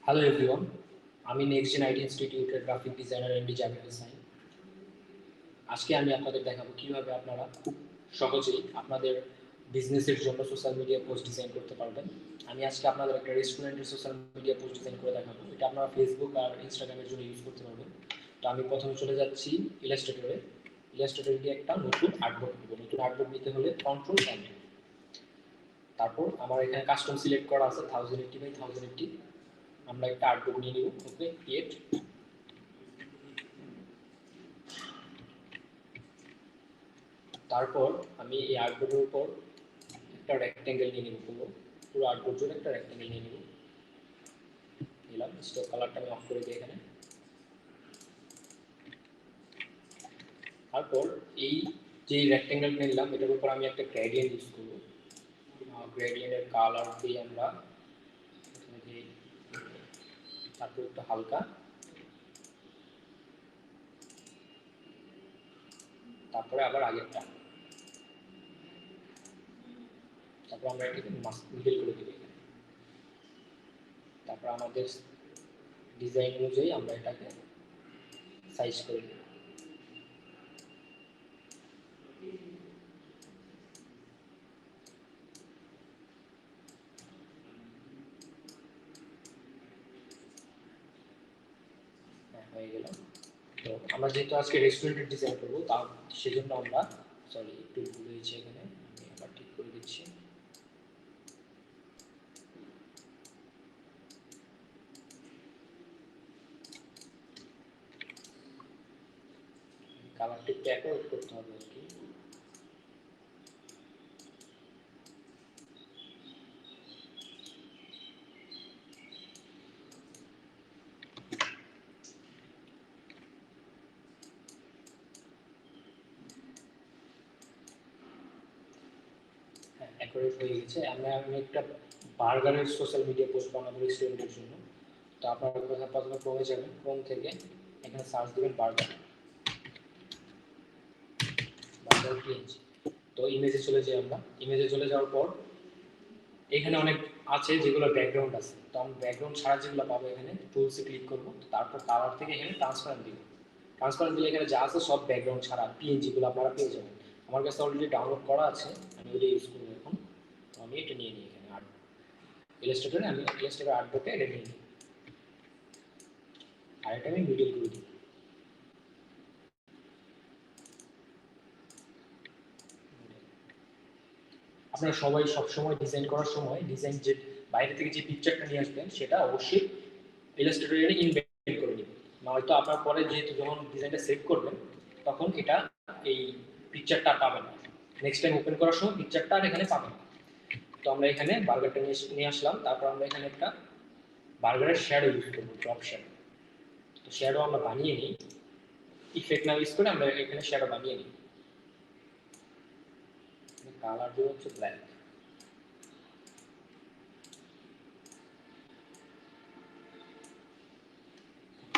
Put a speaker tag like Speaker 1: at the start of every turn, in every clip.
Speaker 1: Hello everyone, আমি next Gen IT ইনস্টিটিউটের graphic designer MD Javed Hossain. আজকে আমি আপনাদের দেখাবো কীভাবে আপনারা খুব সহজেই আপনাদের বিজনেসের জন্য সোশ্যাল মিডিয়া পোস্ট ডিজাইন করতে পারবেন। আমি আজকে আপনাদের একটা রেস্টুরেন্টের সোশ্যাল মিডিয়া পোস্ট ডিজাইন করে দেখাবো। এটা আপনারা ফেসবুক আর ইনস্টাগ্রামের জন্য ইউজ করতে পারবেন। তো আমি প্রথমে চলে যাচ্ছি ইলাস্ট্রেটরে। ইলাস্ট্রেটরে গিয়ে একটা নতুন আর্টবোর্ড নেব। নতুন আর্টবোর্ড নিতে হলে কন্ট্রোল এন। তারপর আমার এখানে কাস্টম সিলেক্ট করা আছে 1080x1080। আমরা একটা আর্টবোর্ড নিয়ে নিব। ওকে, ক্রিয়েট। তারপর আমি এই আর্টবোর্ডের উপর একটা রেক্ট্যাঙ্গেল নিয়ে নিব। পুরো আর্টবোর্ড জুড়ে একটা রেক্ট্যাঙ্গেল নিয়ে নিব। নিলাম। স্ট্রোক কালারটা আমি অফ করে দিই এখানে। তারপর এই যে রেক্ট্যাঙ্গেলটা নিলাম এটার উপর আমি একটা গ্রেডিয়েন্ট ইউজ করব। গ্রেডিয়েন্টের কালার দিয়ে আমরা তারপর একটু হালকা, তারপরে আবার আগেরটা, তারপর আমরা এটাকে মিডল করে দিব এখানে। তারপর আমাদের ডিজাইন অনুযায়ী আমরা এটাকে সাইজ করে দেব। হয়ে গেল। তো আমরা যেহেতু আজকে রেস্টুরেন্টের ডিজাইন করবো তা সেজন্য আমরা একটু ভুল হয়েছে এখানে, আমি আবার ঠিক করে দিচ্ছি। কালারটি প্যাকআউট করতে হবে আর কি। অ্যাকুরেট হয়ে গেছে। আমি একটা বার্গারের সোশ্যাল মিডিয়া পোস্ট বানাবো রেস্টুরেন্টের জন্য। তো আপনারা প্রথমে ক্রোমে যাবেন, ক্রোম থেকে এখানে সার্চ দেবেন বার্গার, বার্গার পিএনজি। তো ইমেজে চলে যাই। আমরা ইমেজে চলে যাওয়ার পর এখানে অনেক আছে যেগুলো ব্যাকগ্রাউন্ড আছে। তো আমি ব্যাকগ্রাউন্ড ছাড়া যেগুলো পাবো এখানে টুলসে ক্লিক করবো। তারপর কালার থেকে এখানে ট্রান্সপারেন্ট দিব। ট্রান্সপারেন্ট দিলে এখানে যা আছে সব ব্যাকগ্রাউন্ড ছাড়া পিএনজিগুলো আপনারা পেয়ে যাবেন। আমার কাছে অলরেডি ডাউনলোড করা আছে, আমি ওটা ইউজ করবো এখন। তো আমি এটা নিয়ে নিই এখানে আর্ট ইলাস্ট্রেটরে। আমি ইলাস্ট্রেটর আর্টবোর্ডে এটা নিয়ে নিই, আর এটা আমি মিডল করে দিই। আপনারা সবাই সবসময় ডিজাইন করার সময় ডিজাইন যে বাইরে থেকে যে পিকচারটা নিয়ে আসবেন সেটা অবশ্যই ইলাস্ট্রেটরে ইনভেন্ট করে নেবেন। নয়তো আপনার পরে যেহেতু যখন ডিজাইনটা সেভ করবেন তখন এটা এই পিকচারটা পাবেন না। নেক্সট টাইম ওপেন করার সময় পিকচারটা আর এখানে পাবেন না। তো আমরা এখানে বার্গারটা নিয়ে আসলাম। তারপর আমরা এখানে একটা বার্গারের শ্যাডো ইউজ করবো, ড্রপ শ্যাডো। তো শ্যাডো আমরা বানিয়ে নিই, ইফেক্ট না ইউজ করে আমরা এখানে শ্যাডো বানিয়ে নিই। কালার দিয়ে হচ্ছে ব্ল্যাক।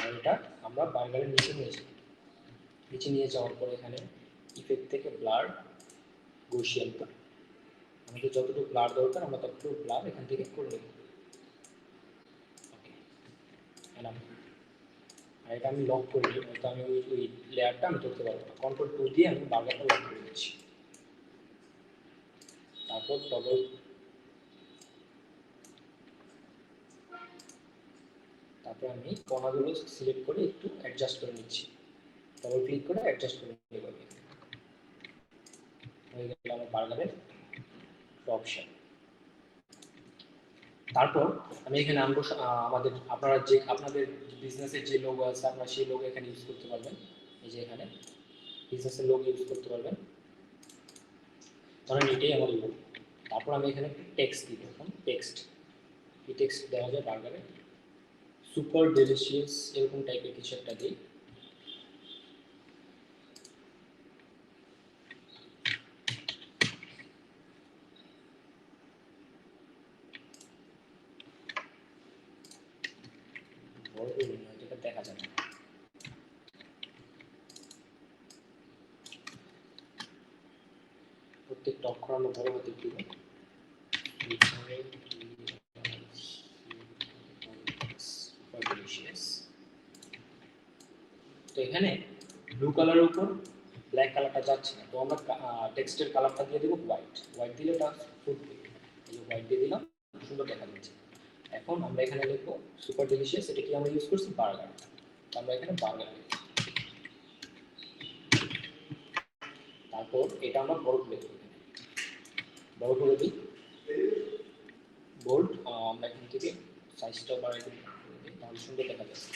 Speaker 1: আর এটা আমরা বার্গারের নিচে নিয়ে যাই। নিচে নিয়ে যাওয়ার পর এখানে ইফেক্ট থেকে ব্লার, গৌসিয়ান ব্লার, আমাদের যতটুকু ব্লার দরকার আমরা ততটুকু ব্লার এখান থেকে করে নেব। ওকে, আর এটা আমি লক করে দিই, হয়তো আমি ওই লেয়ারটা আমি ধরতে পারবো না। কন্ট্রোল টু দিয়ে আমি বার্গারটা লক করে দিচ্ছি। তারপর তারপর আমি কণাগুলো সিলেক্ট করে একটু অ্যাডজাস্ট করে নিচ্ছি। ডবল ক্লিক করে অ্যাডজাস্ট করে নেব। হয়ে গেল আমার বার্গারের অপশন। তারপর আমি এখানে আনবো আমাদের আপনাদের বিজনেসের যে লোগো আছে আপনারা সেই লোগো এখানে ইউজ করতে পারবেন। এই যে এখানে বিজনেসের লোগো ইউজ করতে পারবেন, ধরেন এটাই আমার লোগো। তারপর আমি এখানে টেক্সট দিব। এখন এই টেক্সট দেওয়া যায় বার্গারে সুপার ডেলিশিয়াস এরকম টাইপের কিছু একটা দিই। যেটা দেখা যাবে প্রত্যেকটা অক্ষর আমরা বড় হাতে দিব। তো এখানে ব্লু কালারের উপর ব্ল্যাক কালারটা যাচ্ছে না, তো আমরা টেক্সটের কালারটা দিয়ে দেবো হোয়াইট। হোয়াইট দিলে এটা ফুটবে, এই হোয়াইট দিয়ে দিলাম, সুন্দর দেখা যাচ্ছে। এখন আমরা এখানে লিখবো সুপার ডিলিশিয়াস, এটা কি আমরা ইউজ করছি বার্গার, আমরা এখানে বার্গার লিখছি। তারপর এটা আমরা বড় করে দিই, বড় করে দিই বোল্ড, আমরা এখান থেকে সাইজটা বাড়াই দিই, তাহলে সুন্দর দেখা যাচ্ছে।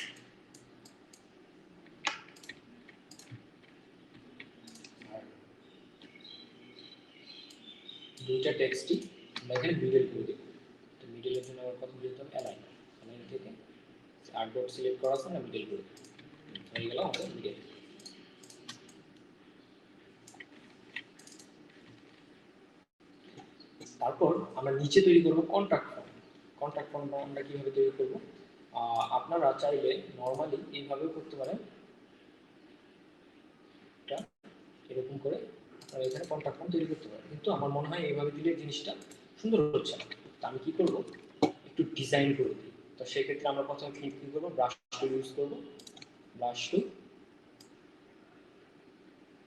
Speaker 1: আর দুইটা টেক্সটই আমরা এখানে মিডল করে দিই, তো মিডলের জন্য আমার কথা বলতে হবে অ্যালাইন, অ্যালাইন থেকে আর্ট ডট সিলেক্ট করা আছে না, মিডল করে হয়ে গেল আমাদের মিডল। তারপর আমরা নিচে তৈরি করব কন্ট্যাক্ট ফর্ম। কন্ট্যাক্ট ফর্ম আমরা কিভাবে তৈরি করব, আপনারা চাইলে নর্মালি এইভাবেও করতে পারেন, এটা এরকম করে আপনারা এখানে কন্ট্যাক্ট ফর্ম তৈরি করতে পারেন, কিন্তু আমার মনে হয় এইভাবে দিলে জিনিসটা সুন্দর হচ্ছে না। তো আমি কি করব, একটু ডিজাইন করে দিই। তো সেক্ষেত্রে আমরা প্রথমে কি করবো, ব্রাশ টুল ইউজ করবো, ব্রাশ টুল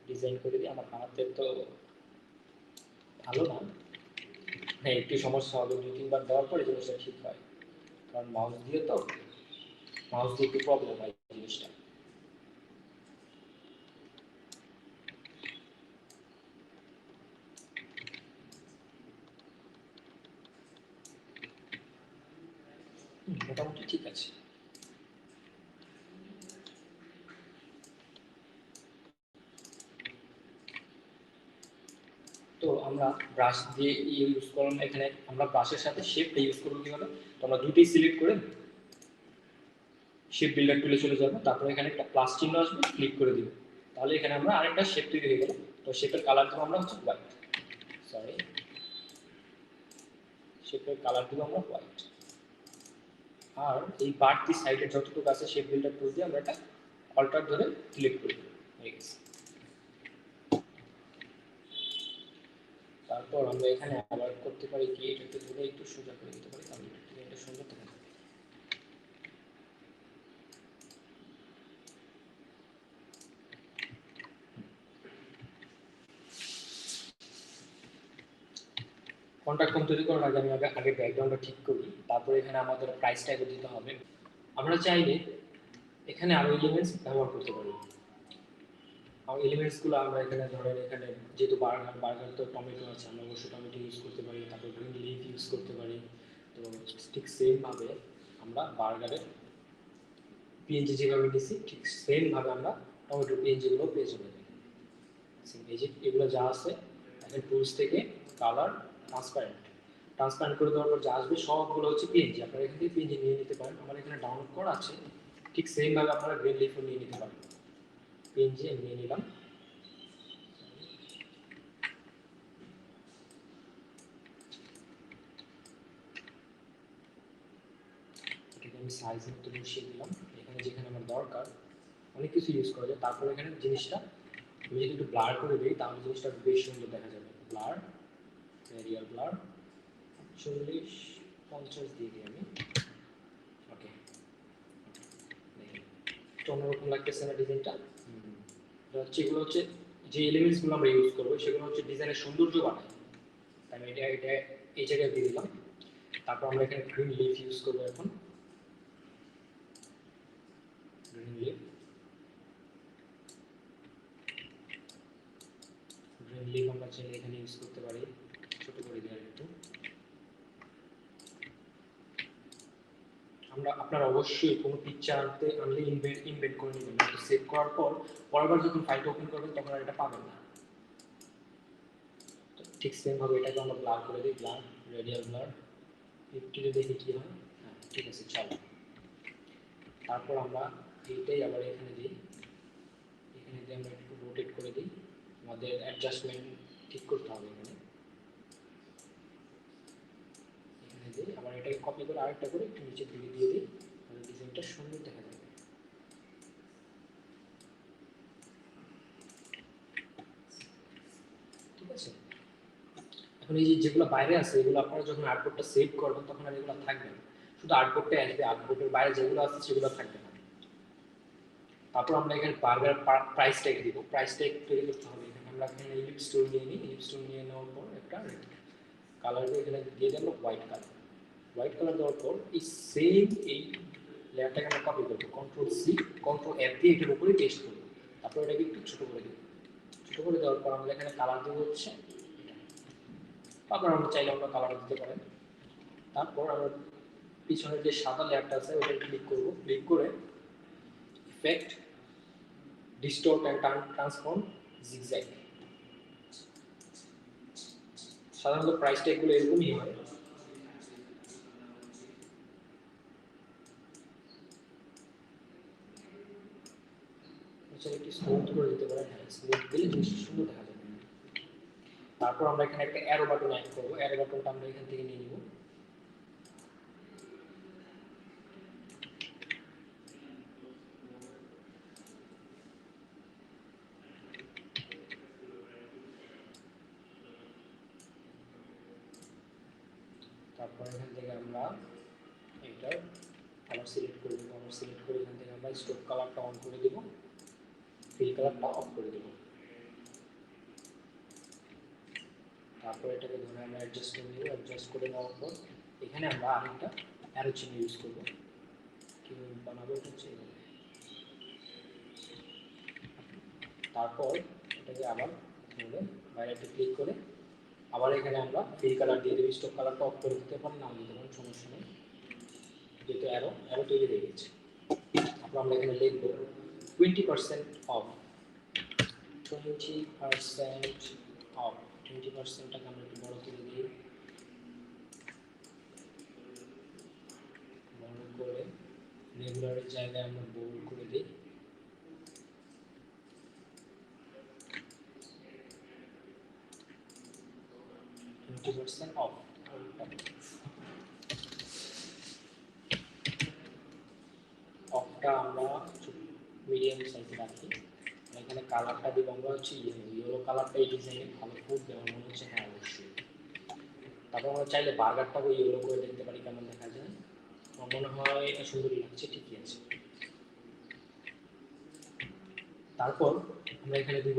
Speaker 1: ডিজাইন করে দিই। আমার হাতে তো ভালো না, হ্যাঁ একটু সমস্যা হবে, 2-3 বার দেওয়ার পরে জিনিসটা ঠিক হয়, কারণ মাউস দিয়ে তো, মাউস দিয়ে একটু প্রবলেম হয় জিনিসটা। মোটামুটি ঠিক আছে। তো আমরা ব্রাশ দিয়ে ইউজ করলাম, এখানে আমরা ব্রাশের সাথে শেপটা ইউজ করবো কিভাবে, তো আমরা দুটোই সিলেক্ট করে শেপ বিল্ডার টুলে চলে যাবো, তারপরে এখানে একটা প্লাস চিহ্ন আসবে, ক্লিক করে দিব, তাহলে এখানে আমরা আরেকটা শেপ তৈরি হয়ে গেল। তো শেপের কালার দেবো আমরা হচ্ছে হোয়াইট, সরি শেপের কালার দেবো আমরা হোয়াইট। আর এই বাড়তি সাইডের যতটুকু আছে শেপ বিল্ডার টুল দিয়ে আমরা এটা অল্টার ধরে ক্লিক করে দেবো, হয়ে গেছে। তারপর আমরা এখানে আবার করতে পারি কি, এটাকে ধরে একটু সোজা করে দিতে পারি, তাহলে এটা সুন্দর দেখা যাবে। কন্ট্যাক্ট ফর্ম তৈরি করার আগে আমি আগে ব্যাকগ্রাউন্ডটা ঠিক করি, তারপরে এখানে আমাদের প্রাইস ট্যাগও দিতে হবে। আমরা চাইলে এখানে আরো এলিমেন্টস ব্যবহার করতে পারি। এলিমেন্টসগুলো আমরা এখানে ধরেন, এখানে যেহেতু বার্গার তো টমেটো আছে, আমরা অবশ্যই টমেটো ইউজ করতে পারি, তারপর গ্রিন লিফ ইউজ করতে পারি। তো ঠিক সেমভাবে আমরা বার্গারের পিএনজি যেভাবে নিছি, ঠিক সেমভাবে আমরা টমেটো পিএনজিগুলো পেয়ে যাবো। এই যে এগুলো যা আছে, এখন টুলস থেকে কালার ট্রান্সপারেন্ট করে দেওয়ার পর যা আসবে সবগুলো হচ্ছে পিএনজি। আপনারা এখান থেকে পিএনজি নিয়ে নিতে পারেন, আমার এখানে ডাউনলোড করা আছে। ঠিক সেমভাবে আপনারা গ্রিন লিফও নিয়ে নিতে পারেন। পিএনজি আমি নিয়ে নিলাম, এটাকে আমি সাইজ মতো বসিয়ে দিলাম। এখানে যেখানে আমার দরকার অনেক কিছু ইউজ করা যায়। তারপর এখানে জিনিসটা আমি যদি একটু ব্লার করে দিই, তাহলে জিনিসটা বেশ সুন্দর দেখা যাবে। ব্লার, এরিয়াল ব্লার 40-50 দিয়ে দিই আমি। ওকে, একটু অন্যরকম লাগতেছে না ডিজাইনটা? হচ্ছে এগুলো হচ্ছে যে এলিমেন্টসগুলো আমরা ইউজ করবো, সেগুলো হচ্ছে ডিজাইনের সৌন্দর্য বাড়ায়। তাই আমি এটা এই জায়গায় দিয়ে দিলাম। তারপর আমরা এখানে গ্রিন লিফ ইউজ করবো। এখন গ্রিন লিফ আমরা চাইলে এখানে ইউজ করতে পারি, ছোট করে দেওয়ার একটু। আপনারা অবশ্যই কোনো পিকচার আনলে ইনভেন্ট করে নেবেন, একটু সেভ করার পর পরেরবার যখন ফাইলটা ওপেন করবেন তখন আর এটা পাবেন না। ঠিক সেম ভাবে এটাকে আমরা ব্লার করে দিই, ব্লার, রেডিয়াল ব্লার 50 দেখি কি হয়। হ্যাঁ ঠিক আছে, চলো। তারপর আমরা এইটাই আবার এখানে দিই, এখানে দিয়ে আমরা একটু রোটেট করে দিই, আমাদের অ্যাডজাস্টমেন্ট ঠিক করতে হবে এখানে। এখানে দিই আবার এটাকে কপি করে আরেকটা করে একটু নিচের দিকে দিয়ে দিই, তাহলে ডিজাইনটা সুন্দর দেখা যাবে। ঠিক আছে, এখন এই যেগুলো বাইরে আছে, এগুলো আপনারা যখন আর্টবোর্ডটা সেভ করবেন তখন আর এগুলো থাকবে না, শুধু আর্টবোর্ডটাই আসবে, আর্টবোর্ডের বাইরে যেগুলো আছে সেগুলো থাকবে না। তারপর আমরা এখানে বার্গার প্রাইস ট্যাগ দিব। প্রাইস ট্যাগ তৈরি করতে হবে। এখানে আমরা এখানে ইলিপস টুল নিয়ে নিই। ইলিপস টুল নিয়ে নেওয়ার পর একটা কালার দিয়ে এখানে দিয়ে দেবো হোয়াইট কালার। হোয়াইট কালার দেওয়ার পর এই সেম এই লেয়ারটাকে আমরা কপি করবো, কন্ট্রোল সি কন্ট্রোল এফ দিয়ে এটার উপরে পেস্ট করবো। তারপর এটাকে একটু ছোট করে দেবো। ছোট করে দেওয়ার পর আমরা এখানে কালার দেবো হচ্ছে আপনারা আমরা চাইলে আমরা কালার দিতে পারেন। তারপর আমরা পিছনের যে সাদা লেয়ারটা আছে ওটা ক্লিক করব। ক্লিক করে effect distort and transform zigzag. সাধারণত প্রাইস ট্যাগগুলো এরকমই হয়। একটু স্মুথ করে দিতে পারেন। হ্যাঁ, স্মুথ দিলে জিনিসটা সুন্দর দেখা যাবে। তারপর আমরা এখানে একটা অ্যারো বাটন অ্যাড করব। অ্যারো বাটনটা আমরা এখান থেকে নিয়ে নিব। তারপর এখান থেকে আমরা এটা কালার সিলেক্ট করে দেবো। কালার সিলেক্ট করে এখান থেকে আমরা স্টোক কালারটা অন করে দেবো, ফিল কালারটা অফ করে দেবো। তারপর এটাকে ধরে আমরা অ্যাডজাস্ট করে নেব। অ্যাডজাস্ট করে নেওয়ার পর এখানে আমরা আরেকটা অ্যারো চিহ্ন ইউজ করব। কীভাবে বানাবো এটা হচ্ছে তারপর এটাকে আবার ধরে বাইরেতে ক্লিক করে আবার এখানে আমরা ফিল কালার দিয়ে দেবো। স্টোক কালারটা অফ করে দিতে পারেন, নাও দিতে পারেন, সমস্যা নেই। যেহেতু অ্যারো তৈরি হয়ে গেছে। তারপর আমরা এখানে লিখবো 20% অফ। 20% অফ। 20%টাকে আমরা একটু বড় করে দিই। বড় করে রেগুলারের জায়গায় আমরা বোল্ড করে দিই। অফ। অফটা আমরা মিডিয়াম সাইজে রাখি। এখানে কালারটা দিব আমরা হচ্ছে ইয়েলো কালারটা। এই ডিজাইনে ভালো ফুড দেওয়ার মনে হচ্ছে। হ্যাঁ, অবশ্যই। তারপর আমরা চাইলে বার্গারটাকে ইয়েলো করে দেখতে পারি কেমন দেখা যায়। আমার মনে হয় এটা সুন্দরই লাগছে, ঠিকই আছে। তারপর আমরা এখানে দিব,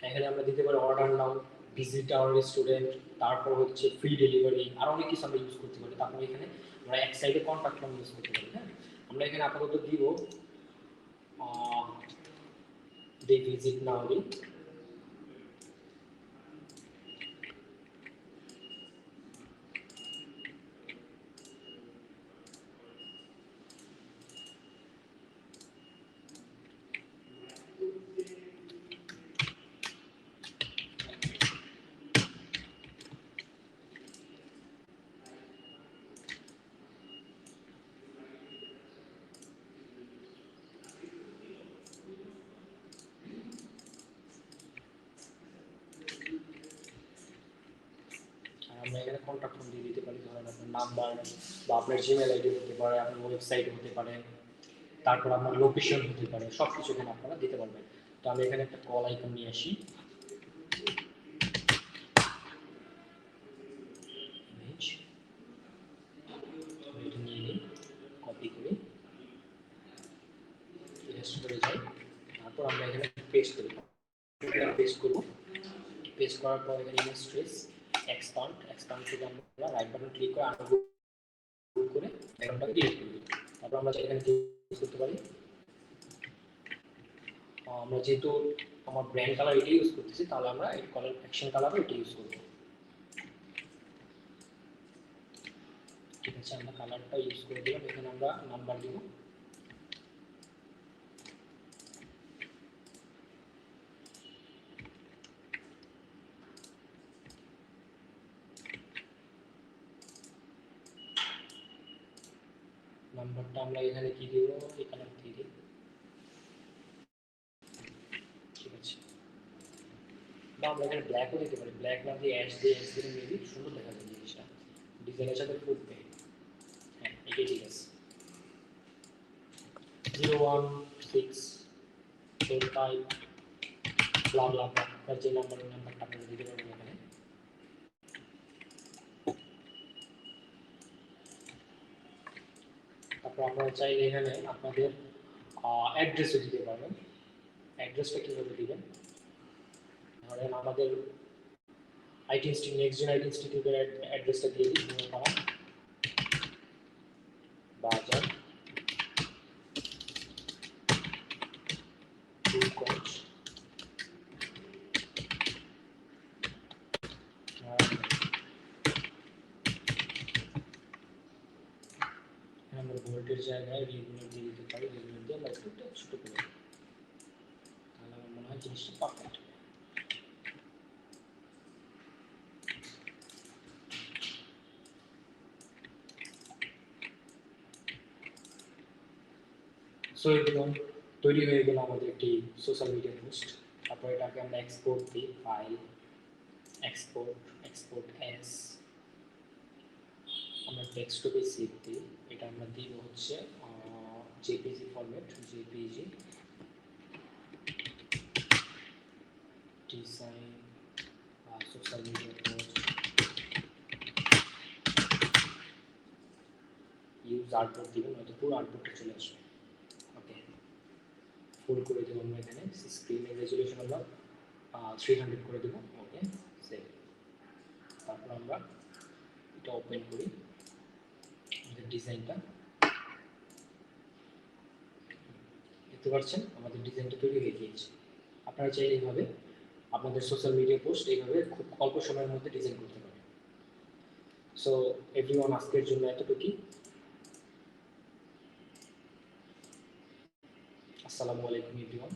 Speaker 1: এখানে আমরা দিতে পারি order now, visit our restaurant, তারপর হচ্ছে ফ্রি ডেলিভারি, আর অনেক কিছু আমরা ইউজ করতে পারি। তারপর এখানে আমরা এক সাইডে কন্ট্যাক্ট নাম ইউজ করতে পারি। হ্যাঁ, আমরা এখানে আপাতত দিব দে ভিজিট নাও দিই। আমরা এখানে কন্ট্যাক্ট ফোন দিয়ে দিতে পারি। ধরেন আপনার নাম্বার বা আপনার জিমেল আইডি হতে পারে, আপনার ওয়েবসাইট হতে পারে, তারপর আপনার লোকেশন হতে পারে, সব কিছু এখানে আপনারা দিতে পারবেন। তো আমি এখানে একটা কল আইকন নিয়ে আসি। এটা নিয়ে নিই, কপি করে পেস্ট করে যাই। তারপর আমরা এখানে পেস্ট করি। পেস্ট করব। পেস্ট করার পর এখানে ইমেজ ট্রেস এক্সপান্ড থেকে আমরা রাইট বাটন ক্লিক করে আনগ্রুপ করে ব্যাকগ্রাউন্ডটাকে ডিলিট করে দিই। তারপর আমরা এখানে ইউজ করতে পারি। আমরা যেহেতু আমার ব্র্যান্ড কালার এটা ইউজ করতেছি, তাহলে আমরা এই কালার অ্যাকশন কালারও এটা ইউজ করব। ঠিক আছে, আমরা কালারটা ইউজ করে দিলাম। এখানে আমরা নাম্বার দিব। নাম্বারটা আমরা এখানে কি দিব, এই কালার দিয়ে দিই। ঠিক আছে, বা আমরা এখানে ব্ল্যাকও দিতে পারি। ব্ল্যাক না দিয়ে অ্যাশ দিয়ে মেবি সুন্দর দেখা যায় জিনিসটা, ডিজাইনের সাথে ফুটবে। হ্যাঁ, এটাই ঠিক আছে। 01685 ব্লা ব্লা ব্লা, যে নাম্বারটা আপনারা দিতে পারবেন এখানে। তারপর আপনারা চাইলে এখানে আপনাদের অ্যাড্রেসও দিতে পারবেন। অ্যাড্রেসটা কীভাবে দিবেন, ধরেন আমাদের IT institute next Gen IT ইনস্টিটিউটের অ্যাড্রেসটা দিয়ে দিই, ধন্যপাড়া বাজার রূপগঞ্জ আমরা ভোল্টের জায়গায় রেগুলার দিয়ে দিতে পারি, রেগুলার দিয়ে লাইটটা ছোট করে, তাহলে আমার মনে হয় জিনিসটা পারফেক্ট। সো এরকম তৈরি হয়ে গেল আমাদের একটি সোশ্যাল মিডিয়া পোস্ট। তারপর এটাকে আমরা এক্সপোর্ট দিই, ফাইল এক্সপোর্ট এস, আমরা ডেস্কটপে সেভ দিই। এটা আমরা দিব হচ্ছে JPG format, JPG design social media post use artboard দিবেন, হয়তো পুরো আর্টবোর্ডটা চলে আসবে। ওকে, ফুল করে দেবো আমরা এখানে, স্ক্রিনের রেজলিউশন আমরা 300 করে দেবো। ওকে, সেভ। তারপর আমরা এটা ওপেন করি, আমাদের ডিজাইনটা দেখতে পাচ্ছেন, আমাদের ডিজাইনটা তৈরি হয়ে গিয়েছে। আপনারা চাইলে এইভাবে আপনাদের সোশ্যাল মিডিয়া পোস্ট এইভাবে খুব অল্প সময়ের মধ্যে ডিজাইন করতে পারেন। সো এভরিওয়ান, আজকের জন্য এতটুকুই। আসসালামু আলাইকুম এভরিওয়ান।